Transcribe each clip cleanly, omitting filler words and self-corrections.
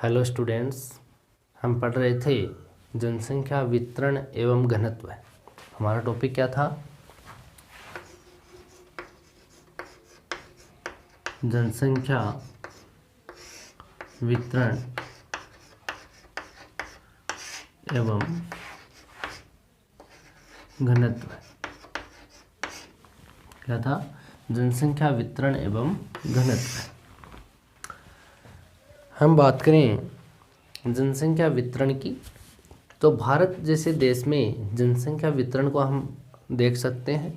Hello students, हम पढ़ रहे थे जनसंख्या वितरण एवं घनत्व। हमारा टॉपिक क्या था? जनसंख्या वितरण एवं घनत्व। क्या था? जनसंख्या वितरण एवं घनत्व। हम बात करें जनसंख्या वितरण की, तो भारत जैसे देश में जनसंख्या वितरण को हम देख सकते हैं।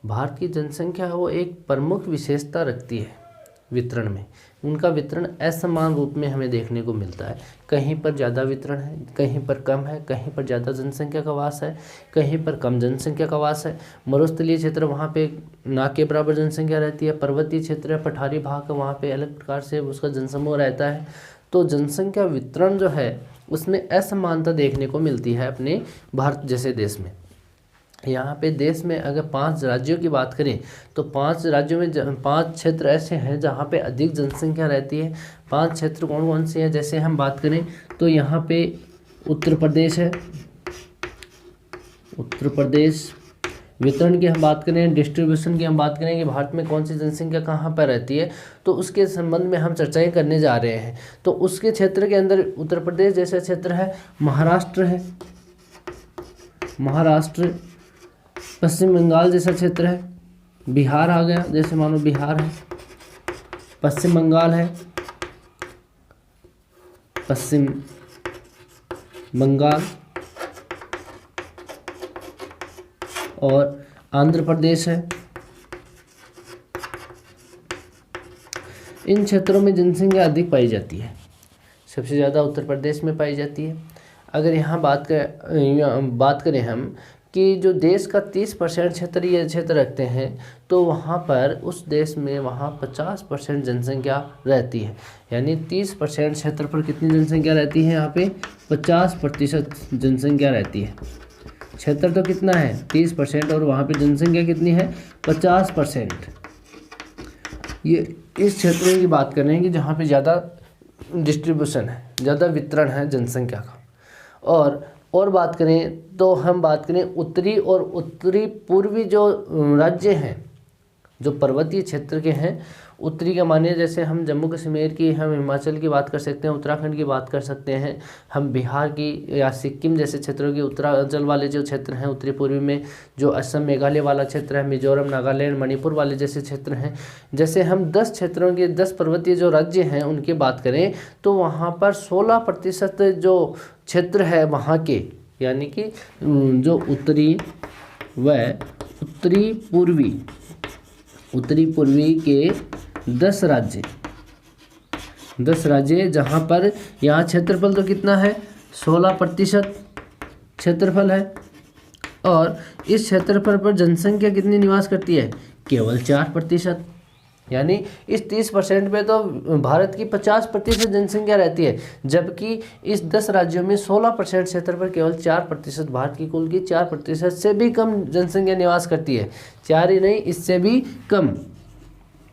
भारत की जनसंख्या वो एक प्रमुख विशेषता रखती है वितरण में। उनका वितरण असमान रूप में हमें देखने को मिलता है। कहीं पर ज़्यादा वितरण है, कहीं पर कम है, कहीं पर ज़्यादा जनसंख्या का वास है, कहीं पर कम जनसंख्या का वास है। मरुस्थलीय क्षेत्र वहाँ पे ना के बराबर जनसंख्या रहती है। पर्वतीय क्षेत्र है, पठारी भाग है, वहाँ पे अलग प्रकार से उसका जनसमूह रहता है। तो जनसंख्या वितरण जो है उसमें असमानता देखने को मिलती है अपने भारत जैसे देश में। यहाँ पे देश में अगर 5 राज्यों की बात करें तो 5 राज्यों में 5 क्षेत्र ऐसे हैं जहाँ पे अधिक जनसंख्या रहती है। 5 क्षेत्र कौन कौन से हैं? जैसे हम बात करें तो यहाँ पे उत्तर प्रदेश है। उत्तर प्रदेश वितरण की हम बात करें, डिस्ट्रीब्यूशन की हम बात करें कि भारत में कौन सी जनसंख्या कहाँ पर रहती है, तो उसके संबंध में हम चर्चाएं करने जा रहे हैं। तो उसके क्षेत्र के अंदर उत्तर प्रदेश जैसा क्षेत्र है, महाराष्ट्र है, महाराष्ट्र, पश्चिम बंगाल जैसा क्षेत्र है, बिहार आ गया, जैसे मानो बिहार है, पश्चिम बंगाल है, पश्चिम बंगाल, और आंध्र प्रदेश है। इन क्षेत्रों में जनसंख्या अधिक पाई जाती है। सबसे ज़्यादा उत्तर प्रदेश में पाई जाती है। अगर यहाँ बात करें हम कि जो देश का 30% क्षेत्र ये क्षेत्र रखते हैं, तो वहाँ पर उस देश में वहाँ 50% जनसंख्या रहती है। यानी 30% क्षेत्र पर कितनी जनसंख्या रहती है? यहाँ पे 50% जनसंख्या रहती है। क्षेत्र तो कितना है? 30%, और वहाँ पे जनसंख्या कितनी है? 50%। ये इस क्षेत्र की बात कर रहे हैं कि जहाँ पे ज़्यादा डिस्ट्रीब्यूशन है, ज़्यादा वितरण है जनसंख्या का। और बात करें तो हम बात करें उत्तरी और उत्तरी पूर्वी जो राज्य हैं, जो पर्वतीय क्षेत्र के हैं, उत्तरी का माने जैसे हम जम्मू कश्मीर की, हम हिमाचल की बात कर सकते हैं, उत्तराखंड की बात कर सकते हैं, हम बिहार की या सिक्किम जैसे क्षेत्रों की, उत्तरांचल वाले जो क्षेत्र हैं उत्तरी पूर्वी में, जो असम मेघालय वाला क्षेत्र है, मिजोरम नागालैंड मणिपुर वाले जैसे क्षेत्र हैं। जैसे हम 10 क्षेत्रों के 10 पर्वतीय जो राज्य हैं उनकी बात करें तो वहाँ पर 16% जो क्षेत्र है वहाँ के, यानी कि जो उत्तरी व उत्तरी पूर्वी के 10 राज्य जहाँ पर यहाँ क्षेत्रफल तो कितना है? 16% क्षेत्रफल है। और इस क्षेत्रफल पर जनसंख्या कितनी निवास करती है? केवल 4%। यानी इस 30% पे तो भारत की 50% जनसंख्या रहती है, जबकि इस 10 राज्यों में 16% क्षेत्र पर केवल 4%, भारत की कुल की 4% से भी कम जनसंख्या निवास करती है। 4 ही नहीं, इससे भी कम,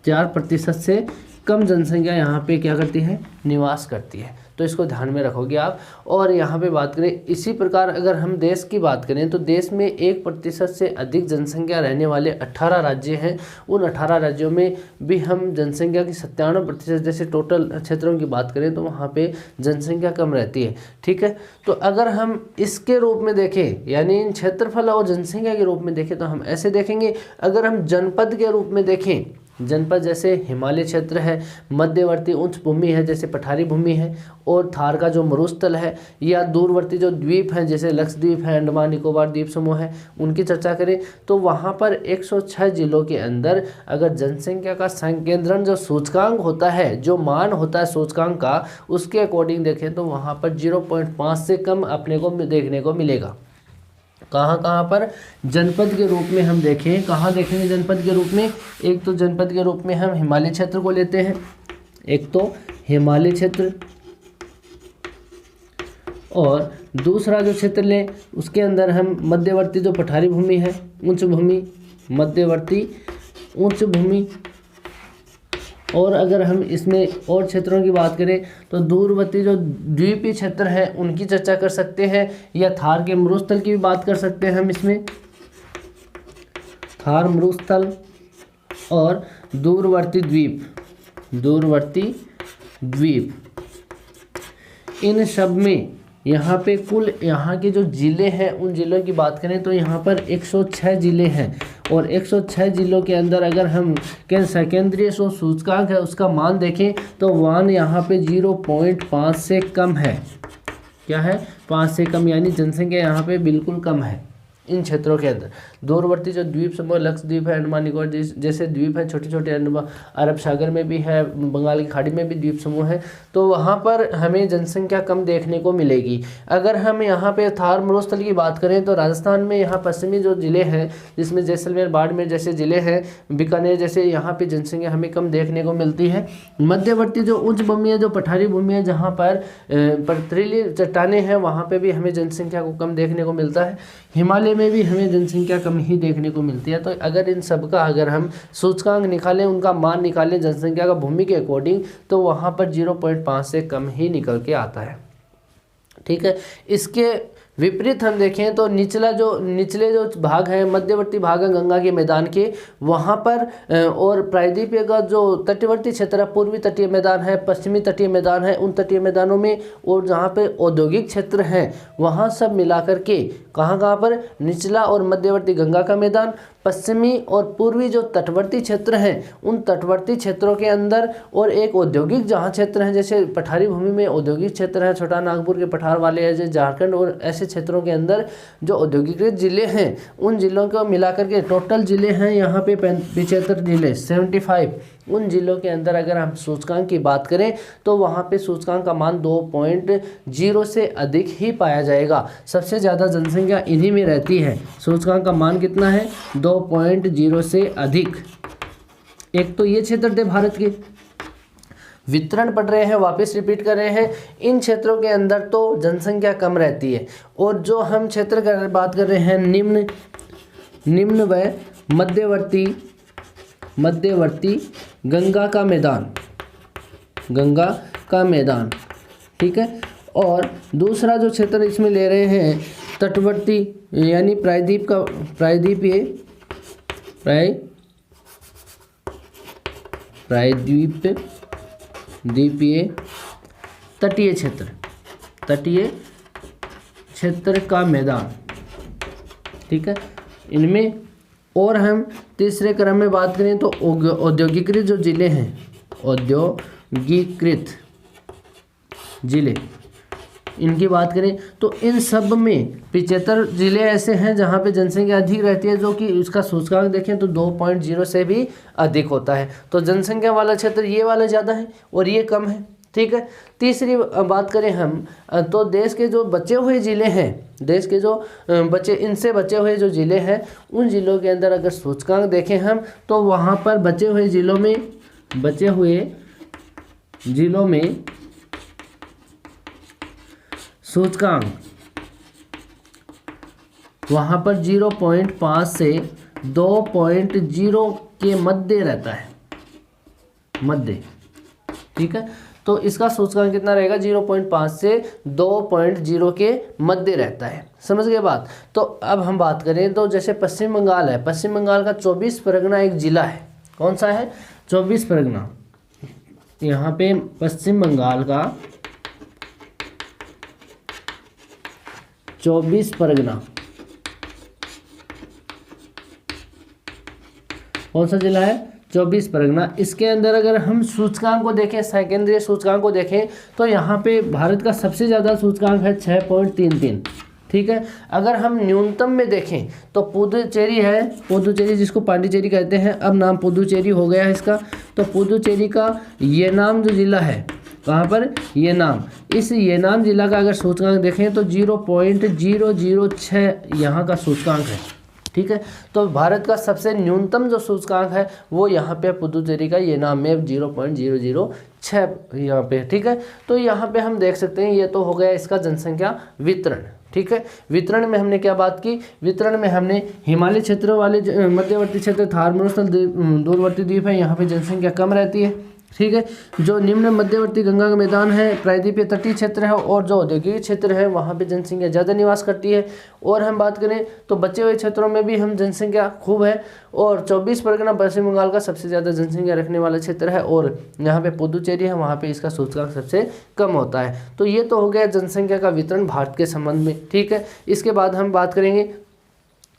4% से कम जनसंख्या यहाँ पे क्या करती है? निवास करती है। तो इसको ध्यान में रखोगे आप। और यहाँ पे बात करें इसी प्रकार अगर हम देश की बात करें तो देश में 1% से अधिक जनसंख्या रहने वाले 18 राज्य हैं। उन 18 राज्यों में भी हम जनसंख्या की 97% जैसे टोटल क्षेत्रों की बात करें तो वहाँ पे जनसंख्या कम रहती है। ठीक है, तो अगर हम इसके रूप में देखें, यानी इन क्षेत्रफल और जनसंख्या के रूप में देखें, तो हम ऐसे देखेंगे। अगर हम जनपद के रूप में देखें, जनपद जैसे हिमालय क्षेत्र है, मध्यवर्ती उच्च भूमि है जैसे पठारी भूमि है, और थार का जो मरुस्थल है, या दूरवर्ती जो द्वीप हैं जैसे लक्षद्वीप है, अंडमान निकोबार द्वीप समूह है, उनकी चर्चा करें तो वहाँ पर 106 जिलों के अंदर अगर जनसंख्या का संकेंद्रण जो सूचकांक होता है, जो मान होता है सूचकांक का, उसके अकॉर्डिंग देखें तो वहाँ पर 0.5 से कम अपने को देखने को मिलेगा। कहाँ पर? जनपद के रूप में हम देखें, कहाँ देखेंगे जनपद के रूप में? एक तो जनपद के रूप में हम हिमालय क्षेत्र को लेते हैं, एक तो हिमालय क्षेत्र, और दूसरा जो क्षेत्र लें उसके अंदर हम मध्यवर्ती जो पठारी भूमि है, उच्च भूमि, मध्यवर्ती उच्च भूमि, और अगर हम इसमें और क्षेत्रों की बात करें तो दूरवर्ती जो द्वीपीय क्षेत्र है उनकी चर्चा कर सकते हैं, या थार के मरुस्थल की भी बात कर सकते हैं हम इसमें, थार मरुस्थल और दूरवर्ती द्वीप इन सब में यहाँ पे कुल यहाँ के जो ज़िले हैं उन ज़िलों की बात करें तो यहाँ पर 106 ज़िले हैं, और 106 ज़िलों के अंदर अगर हम केंद्रीय जो सूचकांक है उसका मान देखें तो मान यहाँ पे 0.5 से कम है। क्या है? 5 से कम, यानी जनसंख्या यहाँ पे बिल्कुल कम है इन क्षेत्रों के अंदर। दूरवर्ती जो द्वीप समूह लक्षद्वीप है, अंडमान निकोबार जैसे द्वीप है, छोटे छोटे अरब सागर में भी है, बंगाल की खाड़ी में भी द्वीप समूह है, तो वहाँ पर हमें जनसंख्या कम देखने को मिलेगी। अगर हम यहाँ पे थार मरुस्थल की बात करें तो राजस्थान में यहाँ पश्चिमी जो ज़िले हैं जिसमें जैसलमेर, बाड़मेर जैसे ज़िले हैं, बीकानेर जैसे, यहाँ पर जनसंख्या हमें कम देखने को मिलती है। मध्यवर्ती जो उच्च भूमि है, जो पठारी भूमि है, जहाँ पर पथरीली चट्टानें हैं, वहाँ पर भी हमें जनसंख्या को कम देखने को मिलता है। हिमालय में भी हमें जनसंख्या कम ही देखने को मिलती है। तो अगर इन सब का अगर हम सूचकांक निकालें, उनका मान निकालें जनसंख्या का भूमि के अकॉर्डिंग, तो वहाँ पर 0.5 से कम ही निकल के आता है। ठीक है, इसके विपरीत हम देखें तो निचले जो भाग है, मध्यवर्ती भाग है गंगा के मैदान के, वहाँ पर और प्रायद्वीपीय का जो तटवर्ती क्षेत्र है, पूर्वी तटीय मैदान है, पश्चिमी तटीय मैदान है, उन तटीय मैदानों में और जहाँ पे औद्योगिक क्षेत्र हैं वहाँ सब मिलाकर के कहाँ पर निचला और मध्यवर्ती गंगा का मैदान, पश्चिमी और पूर्वी जो तटवर्ती क्षेत्र हैं उन तटवर्ती क्षेत्रों के अंदर, और एक औद्योगिक जहाँ क्षेत्र हैं जैसे पठारी भूमि में औद्योगिक क्षेत्र है, छोटा नागपुर के पठार वाले हैं, जैसे झारखंड और ऐसे क्षेत्रों के अंदर जो औद्योगिकृत जिले हैं उन जिलों को मिलाकर के टोटल जिले हैं यहाँ पे 75 जिले, 75। उन जिलों के अंदर अगर हम सूचकांक की बात करें तो वहाँ पे सूचकांक का मान 2.0 से अधिक ही पाया जाएगा। सबसे ज़्यादा जनसंख्या इन्हीं में रहती है। सूचकांक का मान कितना है? 2.0 से अधिक। एक तो ये क्षेत्र थे भारत के। वितरण पढ़ रहे हैं, वापस रिपीट कर रहे हैं, इन क्षेत्रों के अंदर तो जनसंख्या कम रहती है। और जो हम क्षेत्र की बात कर रहे हैं निम्न व मध्यवर्ती गंगा का मैदान, ठीक है। और दूसरा जो क्षेत्र इसमें ले रहे हैं तटवर्ती यानी प्रायद्वीपीय तटीय क्षेत्र का मैदान, ठीक है। इनमें और हम तीसरे क्रम में बात करें तो औद्योगिकृत जो जिले हैं, औद्योगिकृत जिले, इनकी बात करें तो इन सब में 75 जिले ऐसे हैं जहां पे जनसंख्या अधिक रहती है, जो कि उसका सूचकांक देखें तो 2.0 से भी अधिक होता है। तो जनसंख्या वाला क्षेत्र ये वाला ज़्यादा है और ये कम है, ठीक है। तीसरी बात करें हम तो देश के जो बचे हुए ज़िले हैं, देश के जो इनसे बचे हुए जो ज़िले हैं उन ज़िलों के अंदर अगर सूचकांक देखें हम तो वहाँ पर बचे हुए ज़िलों में सूचकांक वहाँ पर 0.5 से 2.0 के मध्य रहता है, ठीक है। तो इसका सूचकांक कितना रहेगा? 0.5 से 2.0 के मध्य रहता है। समझ गए बात? तो अब हम बात करें तो जैसे पश्चिम बंगाल है, पश्चिम बंगाल का 24 परगना एक जिला है। कौन सा है? 24 परगना। यहाँ पे पश्चिम बंगाल का 24 परगना कौन सा जिला है? 24 परगना। इसके अंदर अगर हम सूचकांक को देखें, सेकेंद्रीय सूचकांक को देखें तो यहाँ पे भारत का सबसे ज़्यादा सूचकांक है 6.33, ठीक है। अगर हम न्यूनतम में देखें तो पुदुचेरी है, पुदुचेरी जिसको पांडिचेरी कहते हैं, अब नाम पुदुचेरी हो गया है इसका। तो पुदुचेरी का येनाम जो जिला है, कहाँ पर? येनाम। इस येनाम जिला का अगर सूचकांक देखें तो 0.006 यहाँ का सूचकांक है, ठीक है। तो भारत का सबसे न्यूनतम जो सूचकांक है वो यहाँ पे पुदुचेरी का येनाम में 0.006 यहाँ पे, ठीक है। तो यहाँ पे हम देख सकते हैं ये तो हो गया इसका जनसंख्या वितरण, ठीक है। वितरण में हमने क्या बात की? वितरण में हमने हिमालय क्षेत्र वाले मध्यवर्ती क्षेत्र, थार मरुस्थल, दूरवर्ती द्वीप है, यहाँ पे जनसंख्या कम रहती है, ठीक है। जो निम्न मध्यवर्ती गंगा का मैदान है, प्रायद्वीपीय तटीय क्षेत्र है और जो औद्योगिक क्षेत्र है वहाँ पे जनसंख्या ज़्यादा निवास करती है। और हम बात करें तो बचे हुए क्षेत्रों में भी हम जनसंख्या खूब है। और 24 परगना पश्चिम बंगाल का सबसे ज़्यादा जनसंख्या रखने वाला क्षेत्र है और यहाँ पे पुदुचेरी है, वहाँ पे इसका सूचकांक सबसे कम होता है। तो ये तो हो गया जनसंख्या का वितरण भारत के संबंध में। ठीक है, इसके बाद हम बात करेंगे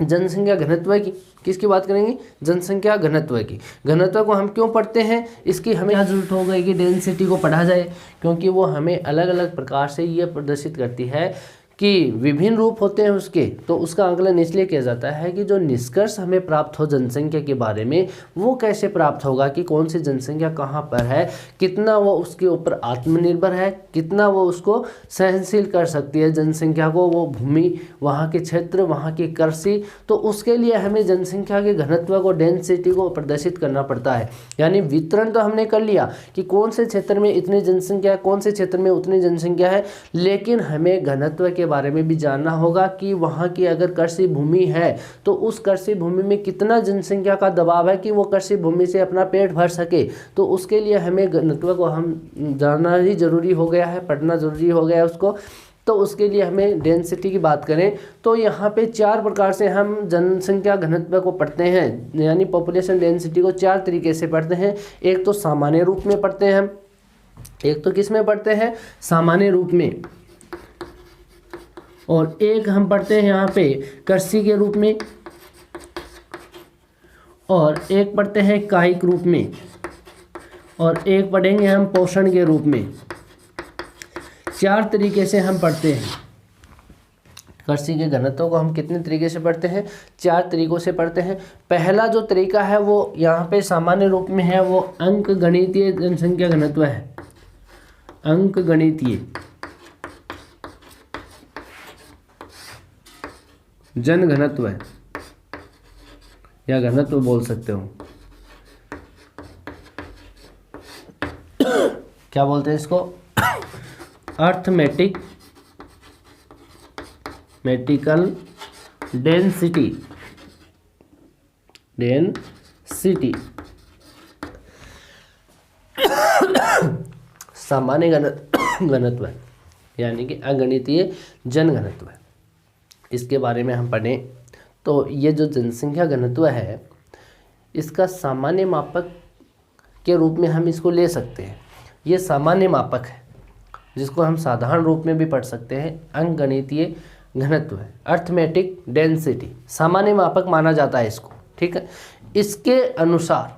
जनसंख्या घनत्व की। किसकी बात करेंगे? जनसंख्या घनत्व की। घनत्व को हम क्यों पढ़ते हैं, इसकी हमें यहाँ जरूरत हो गई कि डेंसिटी को पढ़ा जाए, क्योंकि वो हमें अलग अलग प्रकार से ये प्रदर्शित करती है कि विभिन्न रूप होते हैं उसके। तो उसका आंकलन इसलिए किया जाता है कि जो निष्कर्ष हमें प्राप्त हो जनसंख्या के बारे में वो कैसे प्राप्त होगा कि कौन सी जनसंख्या कहाँ पर है, कितना वो उसके ऊपर आत्मनिर्भर है, कितना वो उसको सहनशील कर सकती है जनसंख्या को, वो भूमि, वहाँ के क्षेत्र, वहाँ की कृषि। तो उसके लिए हमें जनसंख्या के घनत्व को, डेंसिटी को प्रदर्शित करना पड़ता है। यानी वितरण तो हमने कर लिया कि कौन से क्षेत्र में इतनी जनसंख्या है, कौन से क्षेत्र में उतनी जनसंख्या है, लेकिन हमें घनत्व के बारे में भी जानना होगा कि वहाँ की अगर कृषि भूमि है तो उस कृषि भूमि में कितना जनसंख्या का दबाव है कि वो कृषि भूमि से अपना पेट भर सके। तो उसके लिए हमें घनत्व को हम जानना ही जरूरी हो गया है, पढ़ना जरूरी हो गया है उसको। तो उसके लिए हमें डेंसिटी की बात करें तो यहाँ पे 4 प्रकार से हम जनसंख्या घनत्व को पढ़ते हैं, यानी पॉपुलेशन डेंसिटी को 4 तरीके से पढ़ते हैं। एक तो सामान्य रूप में पढ़ते हैं हम, एक तो किस में पढ़ते हैं? सामान्य रूप में, और एक हम पढ़ते हैं यहाँ पे कृषि के रूप में, और एक पढ़ते हैं कायिक रूप में, और एक पढ़ेंगे हम पोषण के रूप में। 4 तरीके से हम पढ़ते हैं। कृषि के घनत्व को हम कितने तरीके से पढ़ते हैं? 4 तरीकों से पढ़ते हैं। पहला जो तरीका है वो यहाँ पे सामान्य रूप में है, वो अंक गणितीय जनसंख्या घनत्व है। अंक गणितीय जन घनत्व है, या घनत्व बोल सकते हो। क्या बोलते हैं इसको? Arithmetic मेटिकल density. सामान्य घनत्व यानी कि अगणितीय जन घनत्व। इसके बारे में हम पढ़ें तो ये जो जनसंख्या घनत्व है इसका सामान्य मापक के रूप में हम इसको ले सकते हैं। ये सामान्य मापक है जिसको हम साधारण रूप में भी पढ़ सकते हैं। अंकगणितीय घनत्व है, अर्थमेटिक डेंसिटी, सामान्य मापक माना जाता है इसको। ठीक है, इसके अनुसार,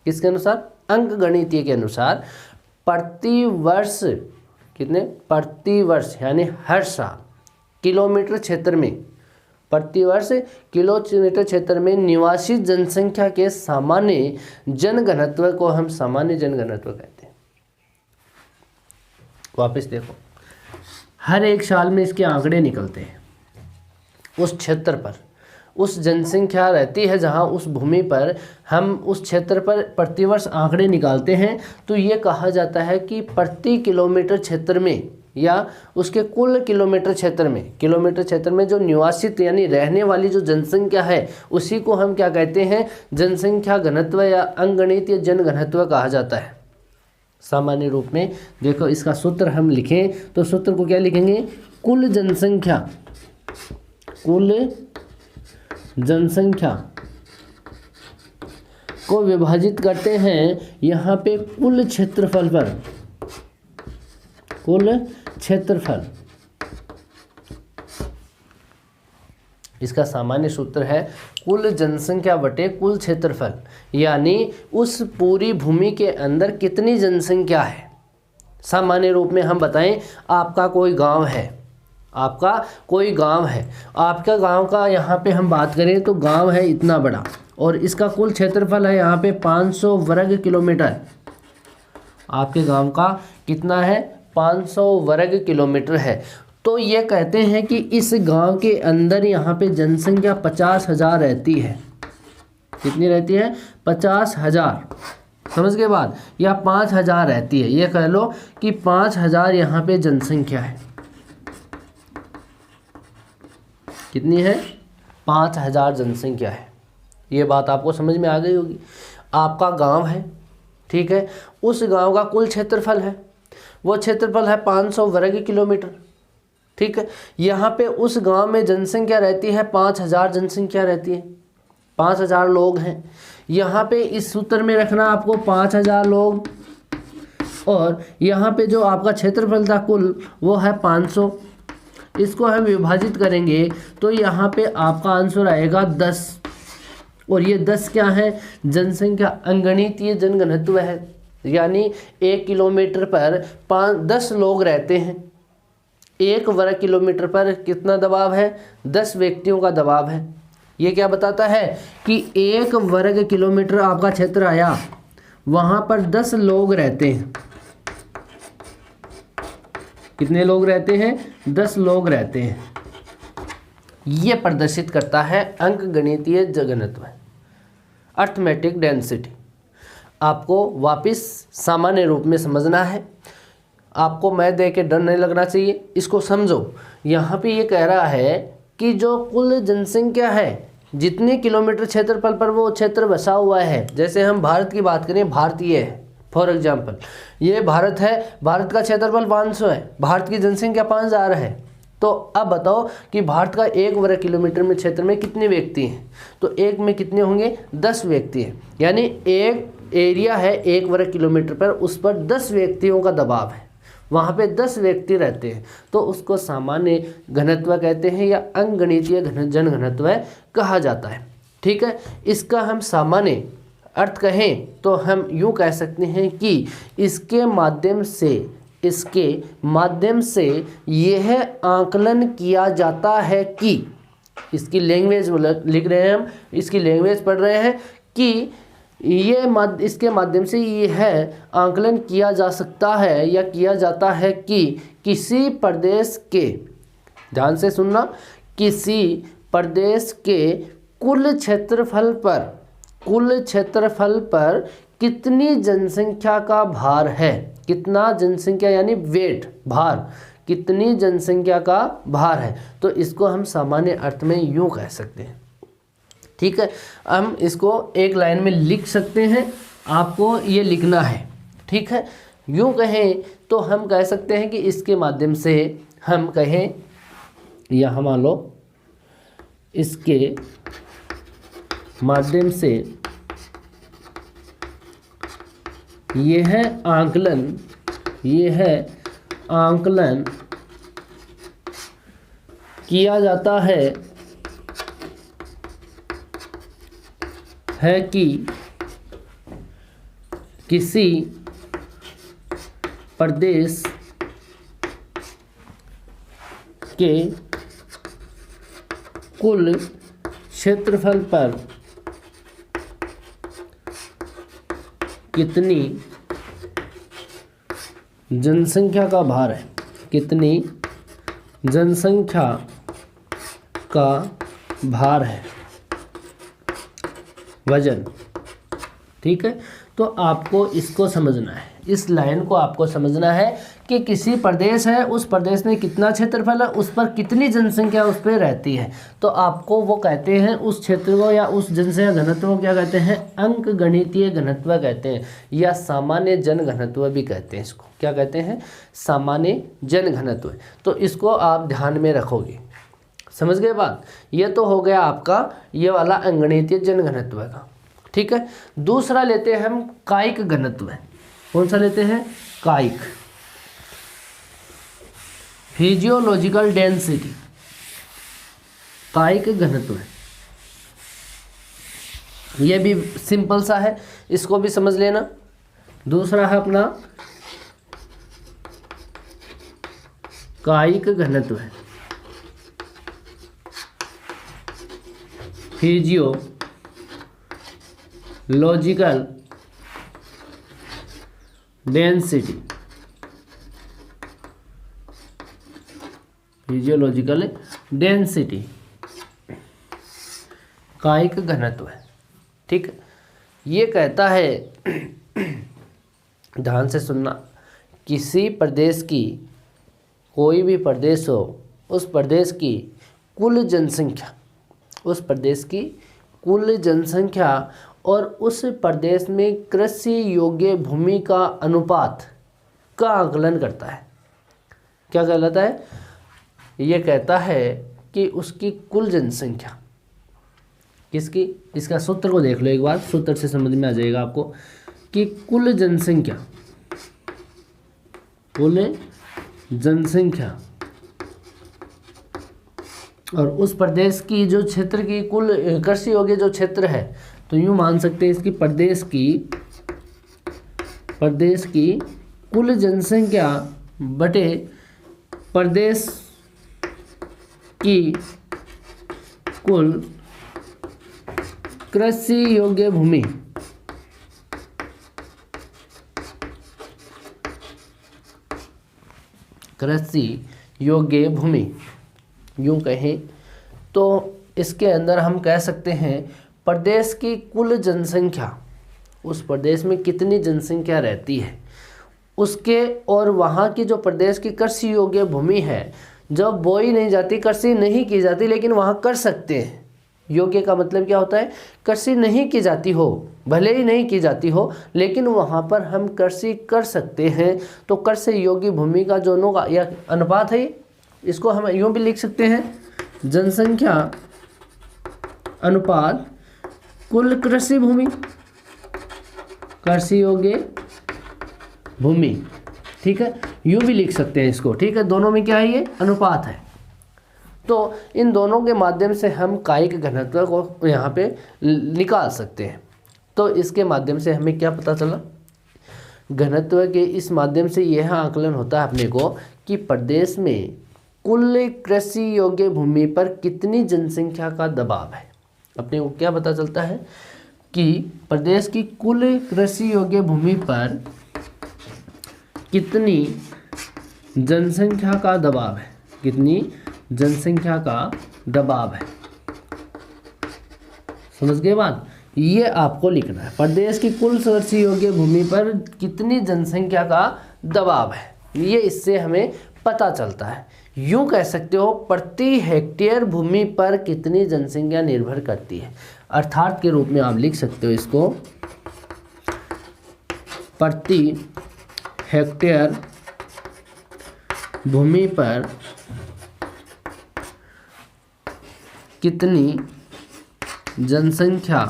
किसके अनुसार? अंकगणितीय के अनुसार प्रति वर्ष कितने? प्रति वर्ष यानी हर साल किलोमीटर क्षेत्र में, प्रतिवर्ष किलोमीटर क्षेत्र में निवासी जनसंख्या के सामान्य जन घनत्व को हम सामान्य जन घनत्व कहते हैं। वापस देखो, हर एक साल में इसके आंकड़े निकलते हैं। उस क्षेत्र पर उस जनसंख्या रहती है जहां, उस भूमि पर हम उस क्षेत्र पर प्रतिवर्ष आंकड़े निकालते हैं। तो ये कहा जाता है कि प्रति किलोमीटर क्षेत्र में या उसके कुल किलोमीटर क्षेत्र में जो निवासित यानी रहने वाली जो जनसंख्या है उसी को हम क्या कहते हैं? जनसंख्या घनत्व या अंकगणितीय जन घनत्व कहा जाता है। सामान्य रूप में देखो, इसका सूत्र हम लिखें तो सूत्र को क्या लिखेंगे? कुल जनसंख्या को विभाजित करते हैं यहाँ पे कुल क्षेत्रफल पर। कुल क्षेत्रफल, इसका सामान्य सूत्र है कुल जनसंख्या बटे कुल क्षेत्रफल, यानी उस पूरी भूमि के अंदर कितनी जनसंख्या है। सामान्य रूप में हम बताएं, आपका कोई गांव है, आपका गांव का यहाँ पे हम बात करें तो गांव है इतना बड़ा और इसका कुल क्षेत्रफल है यहाँ पे 500 वर्ग किलोमीटर। आपके गांव का कितना है? 500 वर्ग किलोमीटर है। तो ये कहते हैं कि इस गांव के अंदर यहाँ पे जनसंख्या 50,000 रहती है। कितनी रहती है? 50,000। समझ के बाद, या 5,000 रहती है। ये कह लो कि 5,000 यहाँ पे जनसंख्या है। कितनी है? 5,000 जनसंख्या है। ये बात आपको समझ में आ गई होगी। आपका गांव है, ठीक है। उस गांव का कुल क्षेत्रफल है, वो क्षेत्रफल है 500 वर्ग किलोमीटर, ठीक है। यहाँ पे उस गांव में जनसंख्या रहती है 5000 जनसंख्या रहती है, 5000 लोग हैं। यहाँ पे इस सूत्र में रखना आपको 5000 लोग, और यहाँ पे जो आपका क्षेत्रफल था कुल वो है 500। इसको हम विभाजित करेंगे तो यहाँ पे आपका आंसर आएगा 10, और ये 10 क्या है, जनसंख्या, अंगणितीय जनघनत्व है। यानी 1 किलोमीटर पर 10 लोग रहते हैं। 1 वर्ग किलोमीटर पर कितना दबाव है, 10 व्यक्तियों का दबाव है। ये क्या बताता है कि 1 वर्ग किलोमीटर आपका क्षेत्र आया, वहाँ पर 10 लोग रहते हैं। कितने लोग रहते हैं, 10 लोग रहते हैं। ये प्रदर्शित करता है अंकगणितीय घनत्व, अर्थमेटिक डेंसिटी। आपको वापस सामान्य रूप में समझना है, आपको मैं दे के डर नहीं लगना चाहिए, इसको समझो। यहाँ पे ये कह रहा है कि जो कुल जनसंख्या है, जितने किलोमीटर क्षेत्रफल पर वो क्षेत्र बसा हुआ है, जैसे हम भारत की बात करें, भारत ये है फॉर एग्जाम्पल, ये भारत है, भारत का क्षेत्रफल 500 है, भारत की जनसंख्या 5000 है। तो अब बताओ कि भारत का 1 वर्ग किलोमीटर में क्षेत्र में कितने व्यक्ति हैं, तो एक में कितने होंगे, 10 व्यक्ति हैं। यानी एक एरिया है 1 वर्ग किलोमीटर पर, उस पर 10 व्यक्तियों का दबाव है, वहाँ पे 10 व्यक्ति रहते हैं, तो उसको सामान्य घनत्व कहते हैं या अंकगणितीय जनघनत्व कहा जाता है, ठीक है। इसका हम सामान्य अर्थ कहें तो हम यूँ कह सकते हैं कि इसके माध्यम से यह आकलन किया जाता है कि, इसकी लैंग्वेज लिख रहे हैं हम, इसकी लैंग्वेज पढ़ रहे हैं कि इसके माध्यम से यह आकलन किया जा सकता है या किया जाता है कि किसी प्रदेश के, ध्यान से सुनना, किसी प्रदेश के कुल क्षेत्रफल पर कितनी जनसंख्या का भार है, कितना जनसंख्या यानी वेट, भार, कितनी जनसंख्या का भार है। तो इसको हम सामान्य अर्थ में यूँ कह सकते हैं, ठीक है। हम इसको एक लाइन में लिख सकते हैं, आपको ये लिखना है, ठीक है। यूँ कहें तो हम कह सकते हैं कि इसके माध्यम से हम कहें, यहाँ मान लो इसके माध्यम से यह आकलन किया जाता है कि किसी प्रदेश के कुल क्षेत्रफल पर कितनी जनसंख्या का भार है, कितनी जनसंख्या का भार है, वजन, ठीक है। तो आपको इसको समझना है, इस लाइन को आपको समझना है कि किसी प्रदेश है, उस प्रदेश में कितना क्षेत्रफल है, उस पर कितनी जनसंख्या उस पर रहती है, तो आपको वो कहते हैं, उस क्षेत्र को या उस जनसंख्या घनत्व को क्या कहते हैं, अंकगणितीय घनत्व कहते हैं, या सामान्य जन घनत्व भी कहते हैं। इसको क्या कहते हैं, सामान्य जन घनत्व। तो इसको आप ध्यान में रखोगे, समझ गए बात। ये तो हो गया आपका ये वाला अंगणितीय जन घनत्व का, ठीक है। दूसरा लेते हैं हम कायिक घनत्व। कौन सा लेते हैं, कायिक, फिजियोलॉजिकल डेंसिटी, कायिक घनत्व। ये भी सिंपल सा है, इसको भी समझ लेना। दूसरा है अपना कायिक घनत्व, फिजियोलॉजिकल डेंसिटी, फिजियोलॉजिकल डेंसिटी कायिक घनत्व है, ठीक है। ये कहता है, ध्यान से सुनना, किसी प्रदेश की, कोई भी प्रदेश हो, उस प्रदेश की कुल जनसंख्या, उस प्रदेश की कुल जनसंख्या और उस प्रदेश में कृषि योग्य भूमि का अनुपात का आकलन करता है। क्या कहलाता है? ये कहता है कि उसकी कुल जनसंख्या किसकी, इसका सूत्र को देख लो एक बार, सूत्र से समझ में आ जाएगा आपको कि कुल जनसंख्या और उस प्रदेश की जो क्षेत्र की कुल कृषि योग्य जो क्षेत्र है, तो यूँ मान सकते हैं इसकी प्रदेश की कुल जनसंख्या बटे प्रदेश की कुल कृषि योग्य भूमि। कृषि योग्य भूमि यूँ कहें तो इसके अंदर हम कह सकते हैं प्रदेश की कुल जनसंख्या, उस प्रदेश में कितनी जनसंख्या रहती है उसके, और वहाँ की जो प्रदेश की कृषि योग्य भूमि है, जब बोई नहीं जाती, कृषि नहीं की जाती, लेकिन वहाँ कर सकते हैं। योग्य का मतलब क्या होता है? कृषि नहीं की जाती हो, भले ही नहीं की जाती हो, लेकिन वहाँ पर हम कृषि कर सकते हैं। तो कृषि योग्य भूमि का दोनों का यह अनुपात है, इसको हम यूँ भी लिख सकते हैं, जनसंख्या अनुपात कुल कृषि भूमि, कृषि योग्य भूमि। ठीक है, यूँ भी लिख सकते हैं इसको। ठीक है, दोनों में क्या है? ये अनुपात है। तो इन दोनों के माध्यम से हम कायिक घनत्व को यहाँ पे निकाल सकते हैं। तो इसके माध्यम से हमें क्या पता चला? घनत्व के इस माध्यम से यह आकलन होता है अपने को कि प्रदेश में कुल कृषि योग्य भूमि पर कितनी जनसंख्या का दबाव है। अपने को क्या पता चलता है कि प्रदेश की कुल कृषि योग्य भूमि पर कितनी जनसंख्या का दबाव है, कितनी जनसंख्या का दबाव है। समझ गए बात? ये आपको लिखना है, प्रदेश की कुल कृषि योग्य भूमि पर कितनी जनसंख्या का दबाव है, ये इससे हमें पता चलता है। यूँ कह सकते हो प्रति हेक्टेयर भूमि पर कितनी जनसंख्या निर्भर करती है, अर्थात के रूप में आप लिख सकते हो इसको, प्रति हेक्टेयर भूमि पर कितनी जनसंख्या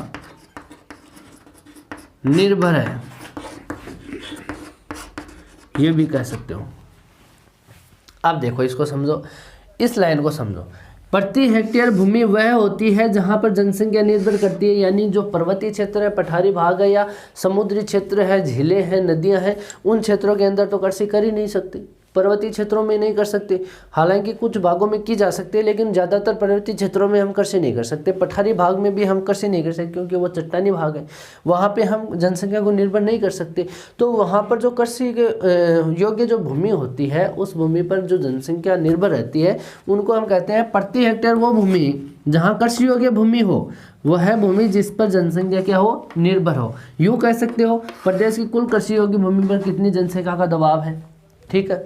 निर्भर है, ये भी कह सकते हो। अब देखो इसको समझो, इस लाइन को समझो। प्रति हेक्टेयर भूमि वह होती है जहां पर जनसंख्या निर्भर करती है, यानी जो पर्वतीय क्षेत्र है, पठारी भाग है या समुद्री क्षेत्र है, झीलें हैं, नदियां हैं, उन क्षेत्रों के अंदर तो कृषि कर ही नहीं सकते, पर्वतीय क्षेत्रों में नहीं कर सकते। हालांकि कुछ भागों में की जा सकती है, लेकिन ज़्यादातर पर्वतीय क्षेत्रों में हम कृषि नहीं कर सकते। पठारी भाग में भी हम कृषि नहीं कर सकते क्योंकि वो चट्टानी भाग है, वहाँ पे हम जनसंख्या को निर्भर नहीं कर सकते। तो वहाँ पर जो कृषि योग्य जो भूमि होती है, उस भूमि पर जो जनसंख्या निर्भर रहती है, उनको हम कहते हैं प्रति हेक्टेयर वो भूमि जहाँ कृषि योग्य भूमि हो, वह है भूमि जिस पर जनसंख्या क्या हो, निर्भर हो। यूँ कह सकते हो प्रदेश की कुल कृषि योग्य भूमि पर कितनी जनसंख्या का दबाव है। ठीक है,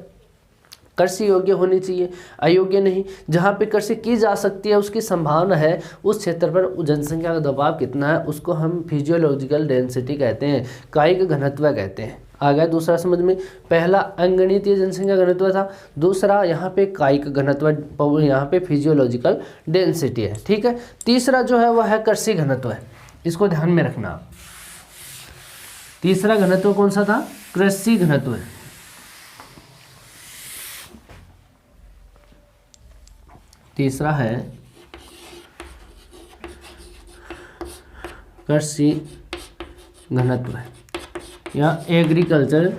कृषि योग्य होनी चाहिए, अयोग्य नहीं। जहाँ पे कृषि की जा सकती है, उसकी संभावना है, उस क्षेत्र पर जनसंख्या का दबाव कितना है, उसको हम फिजियोलॉजिकल डेंसिटी कहते हैं, कायिक घनत्व कहते हैं। आ गया दूसरा समझ में? पहला अंगणितीय जनसंख्या घनत्व था, दूसरा यहाँ पे कायिक घनत्व, यहाँ पे फिजियोलॉजिकल डेंसिटी है। ठीक है, तीसरा जो है वह है कृषि घनत्व है, इसको ध्यान में रखना आप। तीसरा घनत्व कौन सा था? कृषि घनत्व है। तीसरा है कृषि घनत्व है या एग्रीकल्चर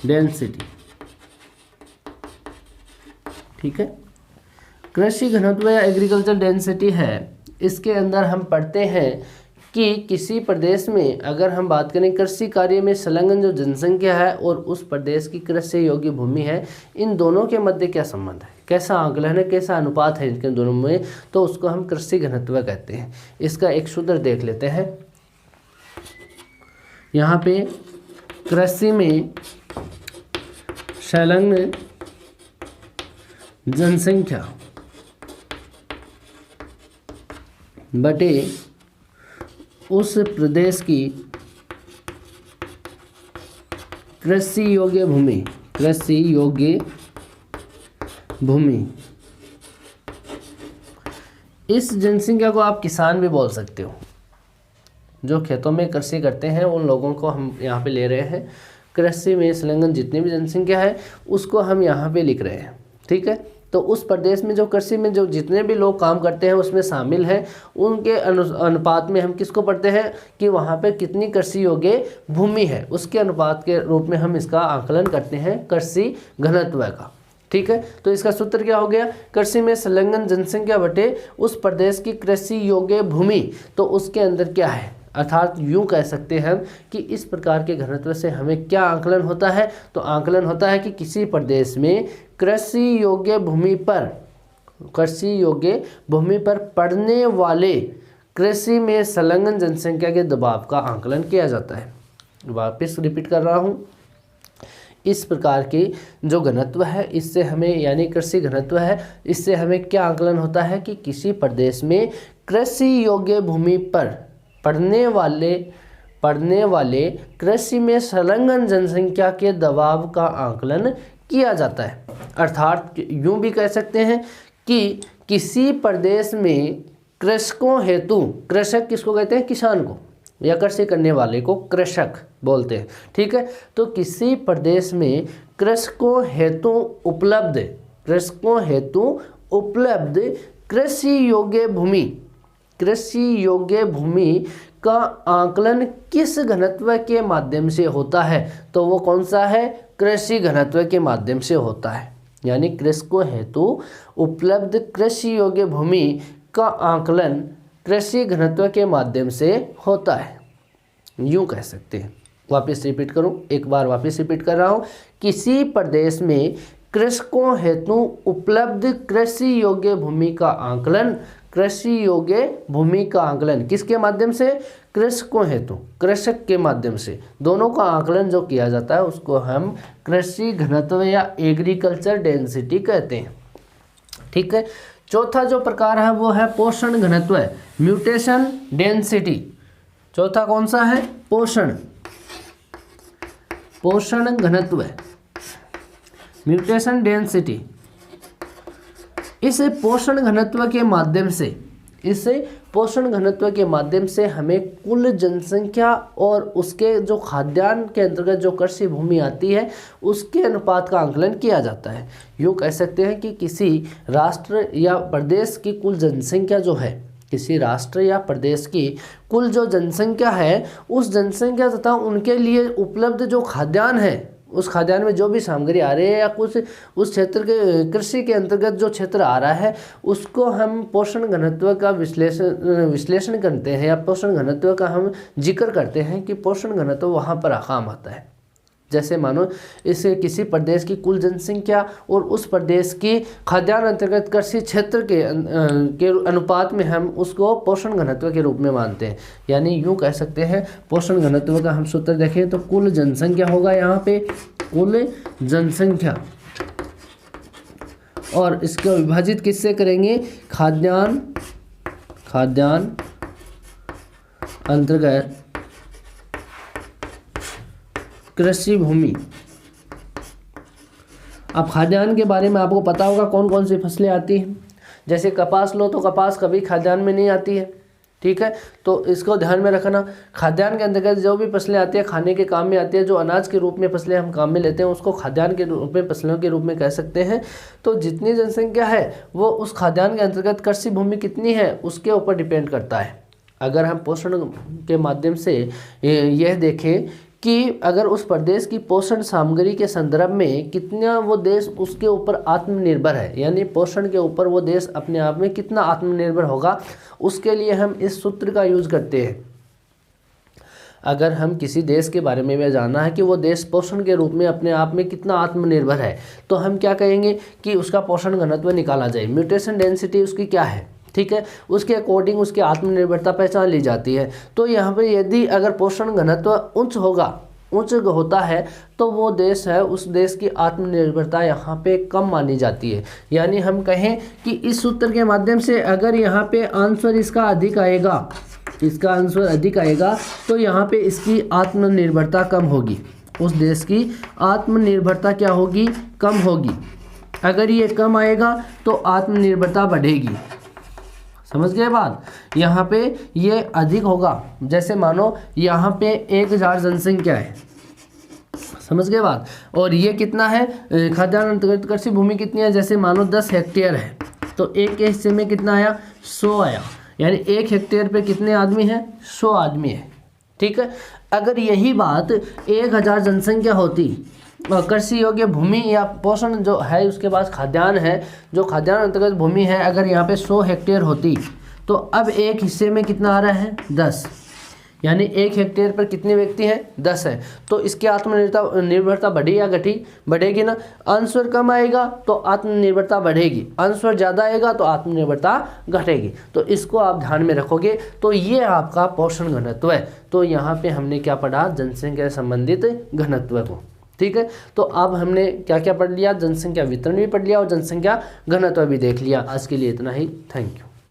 डेंसिटी। ठीक है, कृषि घनत्व या एग्रीकल्चर डेंसिटी है। इसके अंदर हम पढ़ते हैं कि किसी प्रदेश में अगर हम बात करें कृषि कार्य में संलग्न जो जनसंख्या है और उस प्रदेश की कृषि योग्य भूमि है, इन दोनों के मध्य क्या संबंध है, कैसा आकलन है, कैसा अनुपात है इनके दोनों में, तो उसको हम कृषि घनत्व कहते हैं। इसका एक सूत्र देख लेते हैं। यहाँ पे कृषि में संलग्न जनसंख्या बटे उस प्रदेश की कृषि योग्य भूमि, कृषि योग्य भूमि। इस जनसंख्या को आप किसान भी बोल सकते हो, जो खेतों में कृषि करते हैं उन लोगों को हम यहाँ पे ले रहे हैं। कृषि में संलग्न जितनी भी जनसंख्या है उसको हम यहाँ पे लिख रहे हैं, ठीक है। तो उस प्रदेश में जो कृषि में जो जितने भी लोग काम करते हैं उसमें शामिल हैं, उनके अनुपात में हम किसको पढ़ते हैं कि वहाँ पे कितनी कृषि योग्य भूमि है, उसके अनुपात के रूप में हम इसका आकलन करते हैं कृषि घनत्व का, ठीक है। तो इसका सूत्र क्या हो गया, कृषि में संलग्न जनसंख्या बटे उस प्रदेश की कृषि योग्य भूमि। तो उसके अंदर क्या है, अर्थात यूँ कह सकते हैं कि इस प्रकार के घनत्व से हमें क्या आकलन होता है, तो आकलन होता है कि किसी प्रदेश में कृषि योग्य भूमि पर, कृषि योग्य भूमि पर पड़ने वाले कृषि में संलग्न जनसंख्या के दबाव का आकलन किया जाता है। वापस रिपीट कर रहा हूँ, इस प्रकार की जो घनत्व है इससे हमें, यानी कृषि घनत्व है, इससे हमें क्या आकलन होता है कि किसी प्रदेश में कृषि योग्य भूमि पर पड़ने वाले कृषि में संलग्न जनसंख्या के दबाव का आकलन किया जाता है। अर्थात यूँ भी कह सकते हैं कि किसी प्रदेश में कृषकों हेतु, कृषक किसको कहते हैं, किसान को, या कृषि करने वाले को कृषक बोलते हैं, ठीक है। तो किसी प्रदेश में कृषकों हेतु उपलब्ध कृषि योग्य भूमि का आकलन किस घनत्व के माध्यम से होता है, तो वो कौन सा है, कृषि घनत्व के माध्यम से होता है। यानी कृषकों हेतु उपलब्ध कृषि योग्य भूमि का आकलन कृषि घनत्व के माध्यम से होता है, यूँ कह सकते हैं। वापस रिपीट करूँ, एक बार वापस रिपीट कर रहा हूँ, किसी प्रदेश में कृषकों हेतु उपलब्ध कृषि योग्य भूमि का आकलन किसके माध्यम से, कृषकों हेतु, कृषक के माध्यम से, दोनों का आकलन जो किया जाता है उसको हम कृषि घनत्व या एग्रीकल्चर डेंसिटी कहते हैं, ठीक है। चौथा जो प्रकार है वो है पोषण घनत्व, म्यूटेशन डेंसिटी। चौथा कौन सा है, पोषण घनत्व, म्यूटेशन डेंसिटी। इस पोषण घनत्व के माध्यम से हमें कुल जनसंख्या और उसके जो खाद्यान्न के अंतर्गत जो कृषि भूमि आती है उसके अनुपात का आकलन किया जाता है। यूँ कह सकते हैं कि किसी राष्ट्र या प्रदेश की कुल जनसंख्या जो है, किसी राष्ट्र या प्रदेश की कुल जो जनसंख्या है, उस जनसंख्या तथा उनके लिए उपलब्ध जो खाद्यान्न है, उस खाद्यान्न में जो भी सामग्री आ रही है या कुछ उस क्षेत्र के कृषि के अंतर्गत जो क्षेत्र आ रहा है उसको हम पोषण घनत्व का विश्लेषण करते हैं, या पोषण घनत्व का हम जिक्र करते हैं कि पोषण घनत्व वहाँ पर काम आता है। जैसे मानो इस किसी प्रदेश की कुल जनसंख्या और उस प्रदेश की खाद्यान्न अंतर्गत कृषि क्षेत्र के अनुपात में हम उसको पोषण घनत्व के रूप में मानते हैं। यानी यूँ कह सकते हैं पोषण घनत्व का हम सूत्र देखें तो कुल जनसंख्या होगा यहाँ पे, कुल जनसंख्या, और इसको विभाजित किससे करेंगे, खाद्यान्न अंतर्गत कृषि भूमि। अब खाद्यान्न के बारे में आपको पता होगा कौन कौन सी फसलें आती हैं। जैसे कपास लो तो कपास कभी खाद्यान्न में नहीं आती है, ठीक है। तो इसको ध्यान में रखना, खाद्यान्न के अंतर्गत जो भी फसलें आती है खाने के काम में आती है, जो अनाज के रूप में फसलें हम काम में लेते हैं उसको खाद्यान्न के रूप में, फसलों के रूप में कह सकते हैं। तो जितनी जनसंख्या है वो उस खाद्यान्न के अंतर्गत कृषि भूमि कितनी है उसके ऊपर डिपेंड करता है। अगर हम पोषण के माध्यम से यह देखें कि अगर उस प्रदेश की पोषण सामग्री के संदर्भ में कितना वो देश उसके ऊपर आत्मनिर्भर है, यानी पोषण के ऊपर वो देश अपने आप में कितना आत्मनिर्भर होगा, उसके लिए हम इस सूत्र का यूज करते हैं। अगर हम किसी देश के बारे में जानना है कि वो देश पोषण के रूप में अपने आप में कितना आत्मनिर्भर है, तो हम क्या कहेंगे कि उसका पोषण घनत्व निकाला जाए, म्यूटेशन डेंसिटी उसकी क्या है, ठीक है, उसके अकॉर्डिंग उसकी आत्मनिर्भरता पहचान ली जाती है। तो यहाँ पर यदि अगर पोषण घनत्व उच्च होगा उच्च होता है तो वो देश है, उस देश की आत्मनिर्भरता यहाँ पे कम मानी जाती है। यानी हम कहें कि इस सूत्र के माध्यम से अगर यहाँ पे आंसर इसका अधिक आएगा, इसका आंसर अधिक आएगा तो यहाँ पे इसकी आत्मनिर्भरता कम होगी, उस देश की आत्मनिर्भरता क्या होगी, कम होगी। अगर ये कम आएगा तो आत्मनिर्भरता बढ़ेगी। समझ गए बात। यहाँ पे ये अधिक होगा, जैसे मानो यहाँ पे 1000 जनसंख्या है, समझ गए बात, और ये कितना है, खाद्यान्न अंतर्गत कृषि भूमि कितनी है, जैसे मानो 10 हेक्टेयर है तो एक के हिस्से में कितना आया, 100 आया, यानी 1 हेक्टेयर पे कितने आदमी हैं, 100 आदमी है। ठीक है, अगर यही बात 1000 जनसंख्या होती, कृषि योग्य भूमि या पोषण जो है उसके पास खाद्यान्न है, जो खाद्यान्न अंतर्गत भूमि है, अगर यहाँ पे 100 हेक्टेयर होती तो अब एक हिस्से में कितना आ रहा है, 10, यानी 1 हेक्टेयर पर कितने व्यक्ति हैं, 10 है। तो इसकी आत्मनिर्भरता बढ़ी या घटी, बढ़ेगी ना। आंसर कम आएगा तो आत्मनिर्भरता बढ़ेगी, आंसर ज़्यादा आएगा तो आत्मनिर्भरता घटेगी। तो इसको आप ध्यान में रखोगे। तो ये आपका पोषण घनत्व है। तो यहाँ पे हमने क्या पढ़ा, जनसंख्या से संबंधित घनत्व को। ठीक है, तो अब हमने क्या क्या पढ़ लिया, जनसंख्या वितरण भी पढ़ लिया और जनसंख्या घनत्व भी देख लिया। आज के लिए इतना ही, थैंक यू।